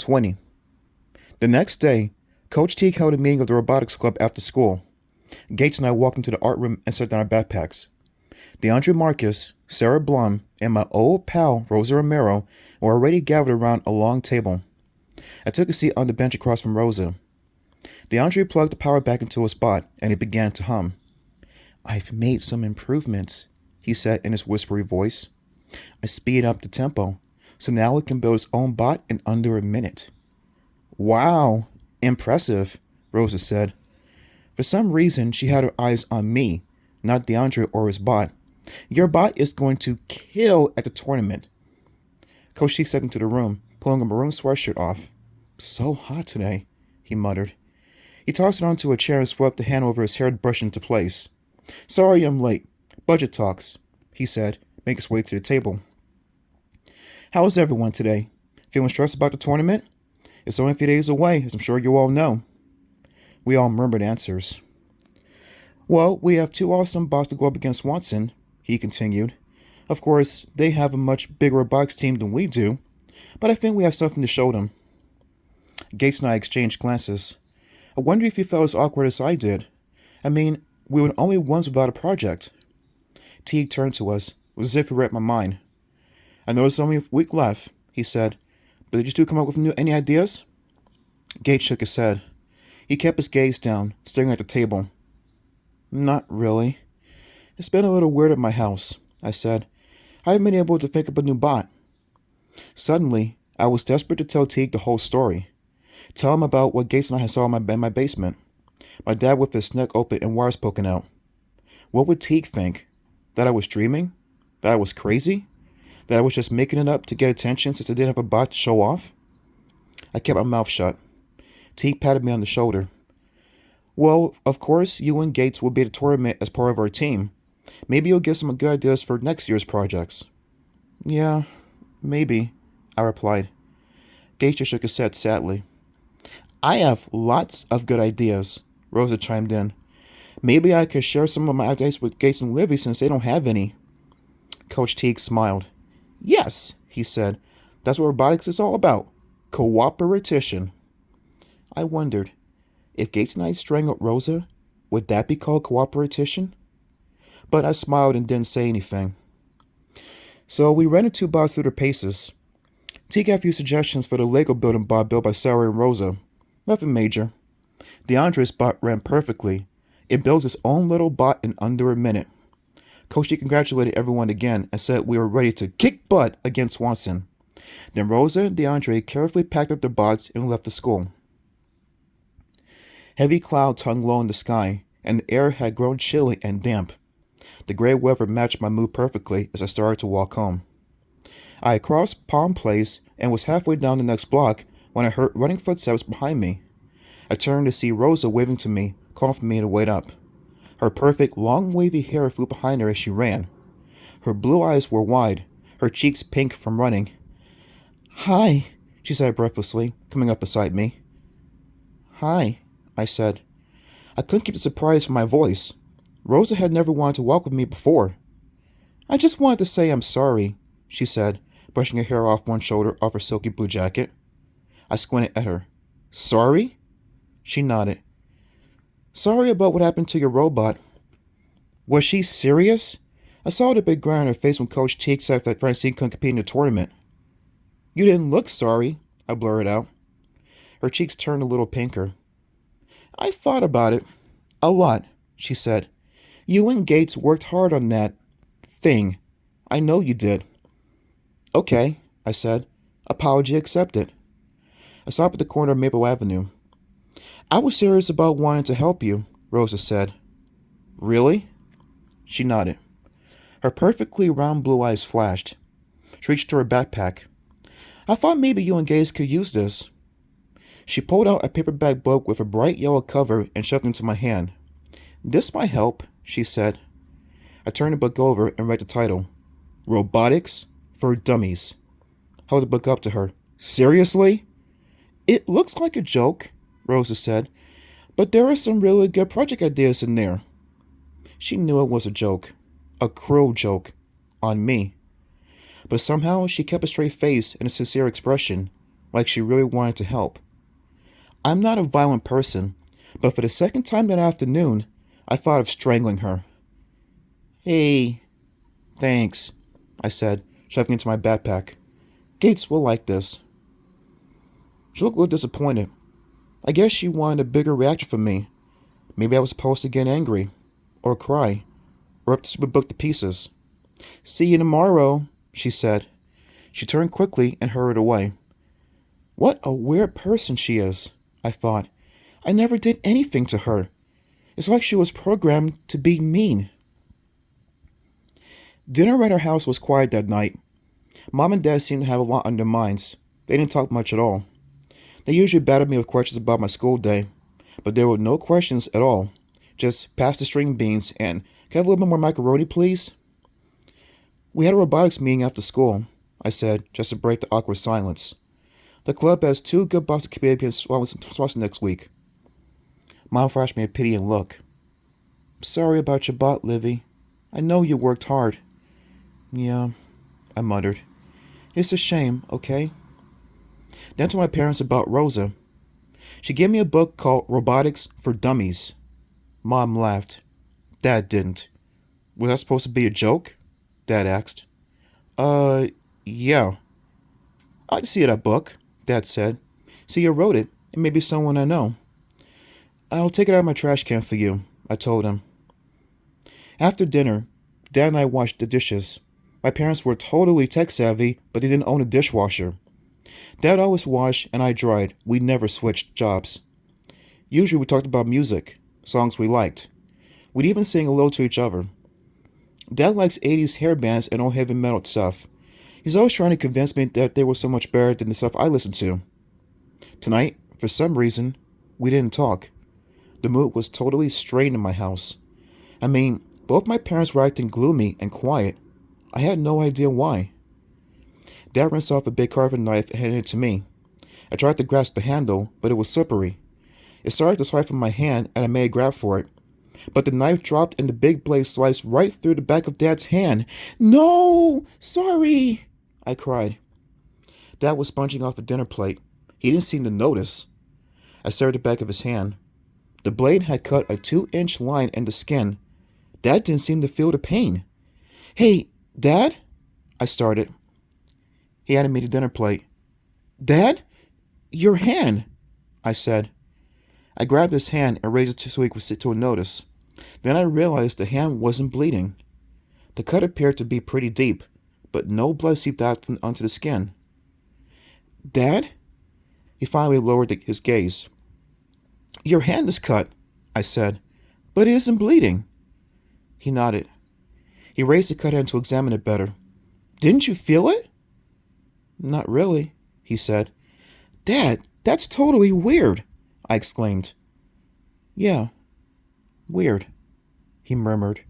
20. The next day, Coach Teague held a meeting of the robotics club after school. Gates and I walked into the art room and set down our backpacks. DeAndre Marcus, Sarah Blum, and my old pal Rosa Romero were already gathered around a long table. I took a seat on the bench across from Rosa. DeAndre plugged the power back into a spot, and he began to hum. "I've made some improvements," he said in his whispery voice. "I speed up the tempo, so now it can build its own bot in under a minute." "Wow, impressive," Rosa said. For some reason, she had her eyes on me, not DeAndre or his bot. "Your bot is going to kill at the tournament." Coach Teague stepped into the room, pulling a maroon sweatshirt off. "So hot today," he muttered. He tossed it onto a chair and swept the hand over his hair brush into place. "Sorry I'm late. Budget talks," he said, making his way to the table. "How is everyone today? Feeling stressed about the tournament? It's only a few days away, as I'm sure you all know." We all murmured answers. "Well, we have two awesome bots to go up against Watson," he continued. "Of course, they have a much bigger robotics team than we do, but I think we have something to show them." Gates and I exchanged glances. I wonder if he felt as awkward as I did. I mean, we were the only ones without a project. Teague turned to us, as if he read my mind. "I know there's only a week left," he said, "but did you two come up with any ideas?" Gates shook his head. He kept his gaze down, staring at the table. "Not really. It's been a little weird at my house," I said. "I haven't been able to think of a new bot." Suddenly, I was desperate to tell Teague the whole story. Tell him about what Gates and I saw in my basement. My dad with his neck open and wires poking out. What would Teague think? That I was dreaming? That I was crazy? That I was just making it up to get attention since I didn't have a bot to show off? I kept my mouth shut. Teague patted me on the shoulder. "Well, of course, you and Gates will be at the tournament as part of our team. Maybe you'll give some good ideas for next year's projects." "Yeah, maybe," I replied. Gates just shook his head sadly. "I have lots of good ideas," Rosa chimed in. "Maybe I could share some of my ideas with Gates and Livy since they don't have any." Coach Teague smiled. "Yes," he said. "That's what robotics is all about. Cooperation." I wondered, if Gates and I strangled Rosa, would that be called cooperation? But I smiled and didn't say anything. So we ran the two bots through their paces. Teague had a few suggestions for the Lego building bot built by Sarah and Rosa. Nothing major. DeAndre's bot ran perfectly. It builds its own little bot in under a minute. Coach Teague congratulated everyone again and said we were ready to kick butt against Swanson. Then Rosa and DeAndre carefully packed up their bots and left the school. Heavy clouds hung low in the sky, and the air had grown chilly and damp. The gray weather matched my mood perfectly as I started to walk home. I had crossed Palm Place and was halfway down the next block when I heard running footsteps behind me. I turned to see Rosa waving to me, calling for me to wait up. Her perfect, long, wavy hair flew behind her as she ran. Her blue eyes were wide, her cheeks pink from running. "Hi," she said breathlessly, coming up beside me. "Hi," I said. I couldn't keep the surprise from my voice. Rosa had never wanted to walk with me before. "I just wanted to say I'm sorry," she said, brushing her hair off one shoulder off her silky blue jacket. I squinted at her. "Sorry?" She nodded. "Sorry about what happened to your robot." Was she serious? I saw the big grin on her face when Coach Teague said that Francine couldn't compete in the tournament. "You didn't look sorry," I blurted out. Her cheeks turned a little pinker. "I thought about it. A lot," she said. "You and Gates worked hard on that thing. I know you did." "Okay," I said. "Apology accepted." I stopped at the corner of Maple Avenue. "I was serious about wanting to help you," Rosa said. "Really?" She nodded. Her perfectly round blue eyes flashed. She reached to her backpack. "I thought maybe you and Gates could use this." She pulled out a paperback book with a bright yellow cover and shoved it into my hand. "This might help," she said. I turned the book over and read the title. Robotics for Dummies. I held the book up to her. "Seriously?" "It looks like a joke," Rosa said, "but there are some really good project ideas in there." She knew it was a joke. A cruel joke. On me. But somehow she kept a straight face and a sincere expression like she really wanted to help. I'm not a violent person, but for the second time that afternoon, I thought of strangling her. Hey, thanks, I said, shoving into my backpack. Gates will like this. She looked a little disappointed. I guess she wanted a bigger reaction from me. Maybe I was supposed to get angry, or cry, or rip the book to pieces. See you tomorrow, she said. She turned quickly and hurried away. What a weird person she is, I thought. I never did anything to her. It's like she was programmed to be mean. Dinner at our house was quiet that night. Mom and Dad seemed to have a lot on their minds. They didn't talk much at all. They usually battered me with questions about my school day, but there were no questions at all. Just pass the string beans and, can I have a little bit more macaroni, please? We had a robotics meeting after school, I said, just to break the awkward silence. The club has 2 good boxes of Canadian sauce next week. Mom flashed me a pitying look. Sorry about your bot, Livy. I know you worked hard. Yeah, I muttered. It's a shame, okay? Then to my parents about Rosa. She gave me a book called Robotics for Dummies. Mom laughed. Dad didn't. Was that supposed to be a joke? Dad asked. Yeah. I can see that book, Dad said. See, you wrote it. It may be someone I know. I'll take it out of my trash can for you, I told him. After dinner, Dad and I washed the dishes. My parents were totally tech-savvy, but they didn't own a dishwasher. Dad always washed and I dried. We never switched jobs. Usually we talked about music, songs we liked. We'd even sing a little to each other. Dad likes 80s hair bands and old heavy metal stuff. He's always trying to convince me that they were so much better than the stuff I listened to. Tonight, for some reason, we didn't talk. The mood was totally strained in my house. I mean, both my parents were acting gloomy and quiet. I had no idea why. Dad rinsed off a big carving knife and handed it to me. I tried to grasp the handle, but it was slippery. It started to slide from my hand, and I made a grab for it. But the knife dropped and the big blade sliced right through the back of Dad's hand. No! Sorry! I cried. Dad was sponging off a dinner plate. He didn't seem to notice. I stared at the back of his hand. The blade had cut a 2-inch line in the skin. Dad didn't seem to feel the pain. Hey, Dad? I started. He handed me the dinner plate. Dad? Your hand, I said. I grabbed his hand and raised it so he could sit to a notice. Then I realized the hand wasn't bleeding. The cut appeared to be pretty deep, but no blood seeped out onto the skin. Dad? He finally lowered his gaze. Your hand is cut, I said, but it isn't bleeding. He nodded. He raised the cut hand to examine it better. Didn't you feel it? Not really, he said. Dad, that's totally weird, I exclaimed. Yeah, weird, he murmured.